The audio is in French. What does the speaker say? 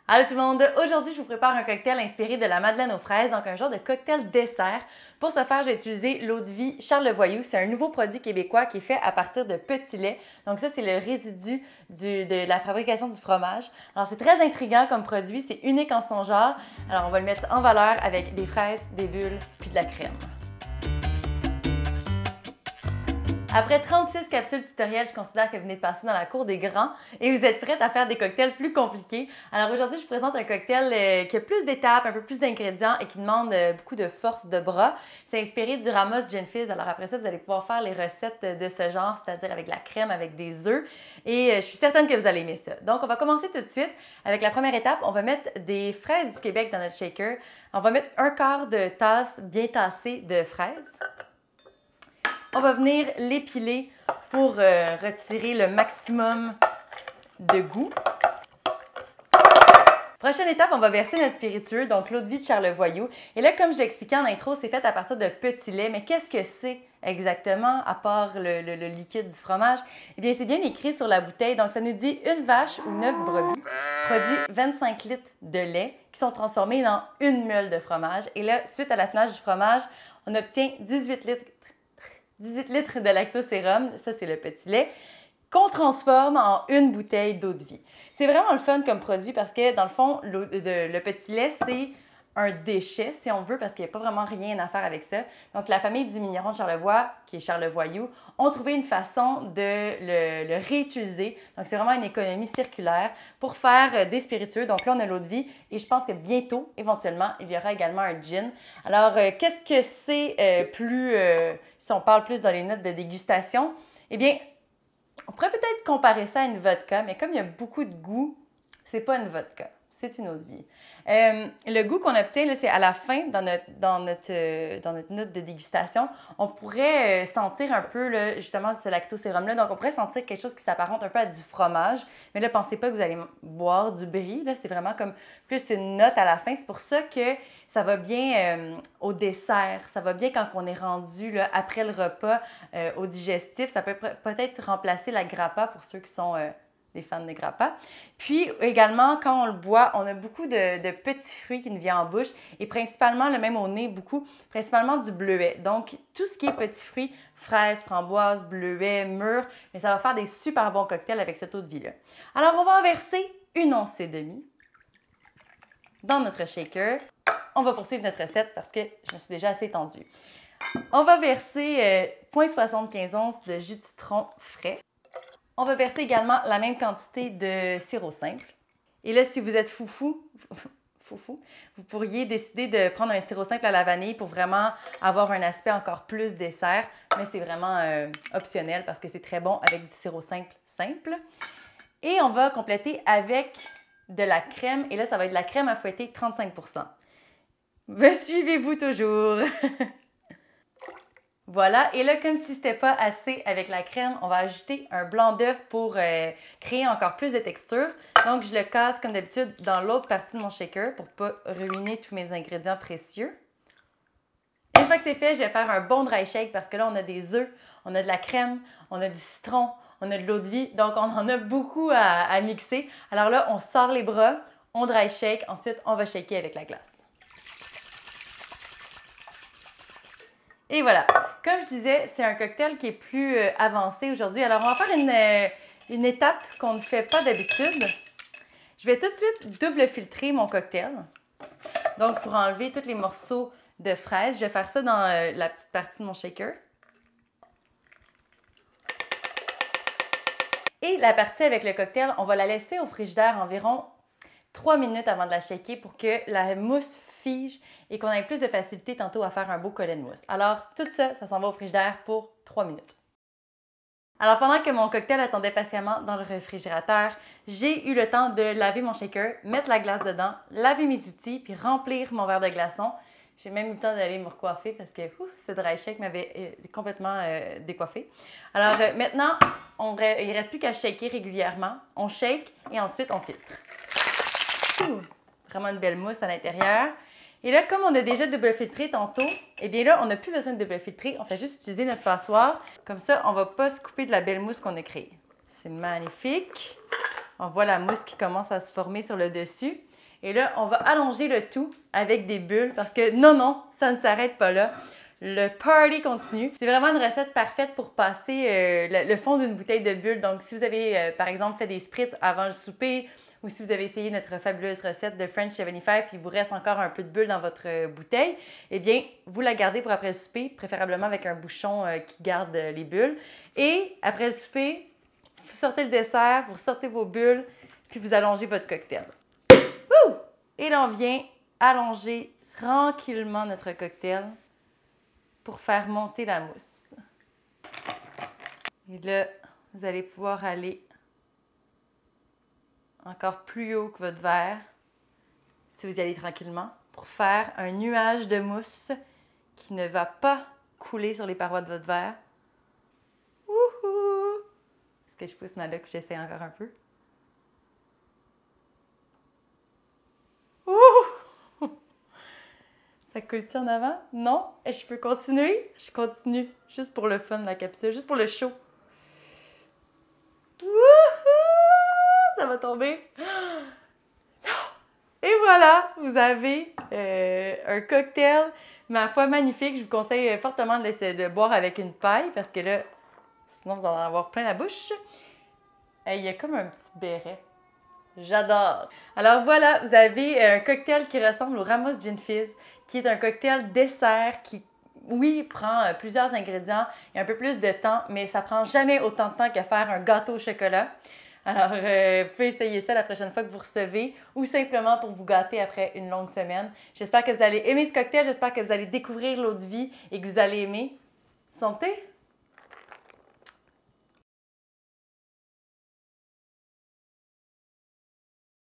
Allô tout le monde! Aujourd'hui, je vous prépare un cocktail inspiré de la madeleine aux fraises, donc un genre de cocktail dessert. Pour ce faire, j'ai utilisé l'eau-de-vie Charlevoix. C'est un nouveau produit québécois qui est fait à partir de petit lait. Donc ça, c'est le résidu de la fabrication du fromage. Alors c'est très intriguant comme produit, c'est unique en son genre. Alors on va le mettre en valeur avec des fraises, des bulles, puis de la crème. Après 36 capsules tutoriels, je considère que vous venez de passer dans la cour des grands et vous êtes prête à faire des cocktails plus compliqués. Alors aujourd'hui, je vous présente un cocktail qui a plus d'étapes, un peu plus d'ingrédients et qui demande beaucoup de force de bras. C'est inspiré du Ramos Gin Fizz. Alors après ça, vous allez pouvoir faire les recettes de ce genre, c'est-à-dire avec la crème, avec des œufs. Et je suis certaine que vous allez aimer ça. Donc on va commencer tout de suite avec la première étape. On va mettre des fraises du Québec dans notre shaker. On va mettre un quart de tasse bien tassée de fraises. On va venir l'épiler pour retirer le maximum de goût. Prochaine étape, on va verser notre spiritueux, donc l'eau-de-vie de Charlevoix. Et là, comme je l'ai expliqué en intro, c'est fait à partir de petit lait. Mais qu'est-ce que c'est exactement, à part le liquide du fromage? Eh bien, c'est bien écrit sur la bouteille. Donc, ça nous dit une vache ou 9 brebis produit 25 litres de lait qui sont transformés dans une meule de fromage. Et là, suite à l'affinage du fromage, on obtient 18 litres de lactosérum, ça c'est le petit lait, qu'on transforme en une bouteille d'eau-de-vie. C'est vraiment le fun comme produit parce que dans le fond, le petit lait, c'est un déchet, si on veut, parce qu'il n'y a pas vraiment rien à faire avec ça. Donc, la famille du Migneron de Charlevoix, qui est Charlevoix, ont trouvé une façon de le réutiliser. Donc, c'est vraiment une économie circulaire pour faire des spiritueux. Donc là, on a l'eau-de-vie et je pense que bientôt, éventuellement, il y aura également un gin. Alors, qu'est-ce que c'est si on parle plus dans les notes de dégustation? Eh bien, on pourrait peut-être comparer ça à une vodka, mais comme il y a beaucoup de goût, c'est pas une vodka. C'est une eau-de-vie. Le goût qu'on obtient, c'est à la fin, dans notre note de dégustation, on pourrait sentir un peu justement ce lactosérum-là. Donc, on pourrait sentir quelque chose qui s'apparente un peu à du fromage. Mais là, pensez pas que vous allez boire du brie. C'est vraiment comme plus une note à la fin. C'est pour ça que ça va bien au dessert. Ça va bien quand on est rendu là, après le repas au digestif. Ça peut peut-être remplacer la grappa pour ceux qui sont... des fans de grappa. Puis également, quand on le boit, on a beaucoup de petits fruits qui nous viennent en bouche et principalement, le même au nez, principalement du bleuet. Donc, tout ce qui est petits fruits, fraises, framboises, bleuets, mûres, mais ça va faire des super bons cocktails avec cette eau-de-vie-là. Alors, on va en verser 1,5 once dans notre shaker. On va poursuivre notre recette parce que je me suis déjà assez étendue. On va verser 0,75 onces de jus de citron frais. On va verser également la même quantité de sirop simple. Et là, si vous êtes foufou, vous pourriez décider de prendre un sirop simple à la vanille pour vraiment avoir un aspect encore plus dessert. Mais c'est vraiment optionnel parce que c'est très bon avec du sirop simple. Et on va compléter avec de la crème. Et là, ça va être de la crème à fouetter 35 %. Me suivez-vous toujours? Voilà, et là, comme si c'était pas assez avec la crème, on va ajouter un blanc d'œuf pour créer encore plus de texture. Donc, je le casse comme d'habitude dans l'autre partie de mon shaker pour pas ruiner tous mes ingrédients précieux. Une fois que c'est fait, je vais faire un bon dry shake parce que là, on a des œufs, on a de la crème, on a du citron, on a de l'eau-de-vie, donc on en a beaucoup à mixer. Alors là, on sort les bras, on dry shake, ensuite on va shaker avec la glace. Et voilà, comme je disais, c'est un cocktail qui est plus avancé aujourd'hui. Alors, on va faire une étape qu'on ne fait pas d'habitude. Je vais tout de suite double filtrer mon cocktail. Donc, pour enlever tous les morceaux de fraises, je vais faire ça dans la petite partie de mon shaker. Et la partie avec le cocktail, on va la laisser au frigidaire environ 3 minutes avant de la shaker pour que la mousse fige et qu'on ait plus de facilité tantôt à faire un beau collet de mousse. Alors, tout ça, ça s'en va au frigidaire pour 3 minutes. Alors, pendant que mon cocktail attendait patiemment dans le réfrigérateur, j'ai eu le temps de laver mon shaker, mettre la glace dedans, laver mes outils, puis remplir mon verre de glaçons. J'ai même eu le temps d'aller me recoiffer parce que ce dry shake m'avait complètement décoiffée. Alors, maintenant, il ne reste plus qu'à shaker régulièrement. On shake et ensuite on filtre. Vraiment une belle mousse à l'intérieur. Et là, comme on a déjà double filtré tantôt, eh bien là, on n'a plus besoin de double filtrer. On fait juste utiliser notre passoire. Comme ça, on ne va pas se couper de la belle mousse qu'on a créée. C'est magnifique. On voit la mousse qui commence à se former sur le dessus. Et là, on va allonger le tout avec des bulles parce que non, ça ne s'arrête pas là. Le party continue. C'est vraiment une recette parfaite pour passer le fond d'une bouteille de bulles. Donc, si vous avez, par exemple, fait des spritz avant le souper ou si vous avez essayé notre fabuleuse recette de French 75 puis il vous reste encore un peu de bulles dans votre bouteille, eh bien, vous la gardez pour après le souper, préférablement avec un bouchon qui garde les bulles. Et après le souper, vous sortez le dessert, vous sortez vos bulles, puis vous allongez votre cocktail. Wouh! Et là, on vient allonger tranquillement notre cocktail pour faire monter la mousse. Et là, vous allez pouvoir aller encore plus haut que votre verre, si vous y allez tranquillement, pour faire un nuage de mousse qui ne va pas couler sur les parois de votre verre. Wouhou! Est-ce que je pousse ma loque et j'essaie encore un peu? Ouh! Ça coule-tu en avant? Non? Et je peux continuer? Je continue. Juste pour le fun, la capsule. Juste pour le show. Wouhou! Ça va tomber. Et voilà, vous avez un cocktail, ma foi, magnifique. Je vous conseille fortement de boire avec une paille parce que là, sinon vous allez en avoir plein la bouche. Il y a comme un petit béret. J'adore! Alors voilà, vous avez un cocktail qui ressemble au Ramos Gin Fizz, qui est un cocktail dessert qui, oui, prend plusieurs ingrédients et un peu plus de temps, mais ça prend jamais autant de temps qu'à faire un gâteau au chocolat. Alors, vous pouvez essayer ça la prochaine fois que vous recevez ou simplement pour vous gâter après une longue semaine. J'espère que vous allez aimer ce cocktail, j'espère que vous allez découvrir l'eau de vie et que vous allez aimer. Santé!